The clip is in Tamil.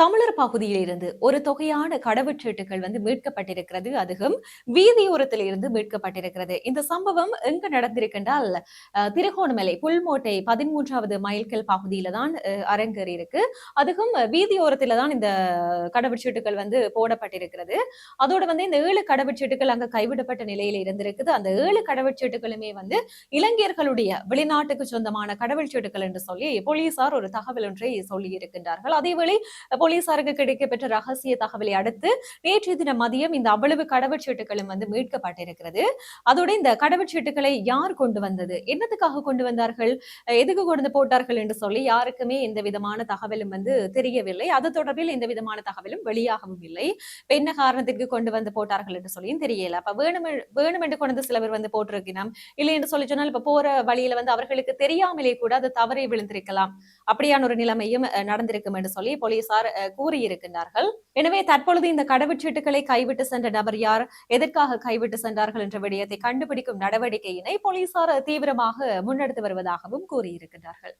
தமிழர் பகுதியிலிருந்து ஒரு தொகையான கடவுச்சீட்டுகள் மீட்கப்பட்டிருக்கிறது. அதுவும் வீதியோரத்தில் இருந்து மீட்கப்பட்டிருக்கிறது. இந்த சம்பவம் எங்க நடந்திருக்கின்றால் திருகோணமலை புல்மோட்டை 13வது மைல்கல் பகுதியில தான் அரங்கேறி இருக்கு. அதுவும் வீதியோரத்தில தான் இந்த கடவுச்சீட்டுகள் போடப்பட்டிருக்கிறது. அதோட இந்த 7 கடவுச்சீட்டுகள் அங்க கைவிடப்பட்ட நிலையில இருந்திருக்குது. அந்த 7 கடவுச்சீட்டுகளுமே இளைஞர்களுடைய வெளிநாட்டுக்கு சொந்தமான கடவுச்சீட்டுகள் என்று சொல்லி போலீசார் ஒரு தகவல் ஒன்றை சொல்லி இருக்கின்றார்கள். அதேவேளை போலீசாருக்கு கிடைக்கப்பெற்ற ரகசிய தகவலை அடுத்து நேற்றைய தினம் மதியம் இந்த அவ்வளவு கடவுச்சீட்டுகளும் மீட்கப்பட்டிருக்கிறது. அதோட இந்த கடவுச்சீட்டுகளை யார் கொண்டு வந்தது, என்னத்துக்காக கொண்டு வந்தார்கள், எதுக்கு கொண்டு போட்டார்கள் என்று சொல்லி யாருக்குமே எந்த விதமான தகவலும் தெரியவில்லை. அது தொடர்பில் எந்த விதமான தகவலும் வெளியாகவும் இல்லை. என்ன காரணத்திற்கு கொண்டு வந்து போட்டார்கள் என்று சொல்லியும் தெரியல. அப்ப வேணும் என்று கொண்டு சில பேர் போட்டிருக்கணும், இல்லை என்று சொல்லி சொன்னால் இப்ப போற வழியில அவர்களுக்கு தெரியாமலே கூட அது தவறி விழுந்திருக்கலாம். அப்படியான ஒரு நிலைமையும் நடந்திருக்கும் என்று சொல்லி போலீசார் கூறியிருக்கின்றார்கள். எனவே தற்பொழுது இந்த கடவுச்சீட்டுகளை கைவிட்டு சென்ற நபர் யார், எதற்காக கைவிட்டு சென்றார்கள் என்ற விடயத்தை கண்டுபிடிக்கும் நடவடிக்கையினை போலீசார் தீவிரமாக முன்னெடுத்து வருவதாகவும் கூறியிருக்கிறார்கள்.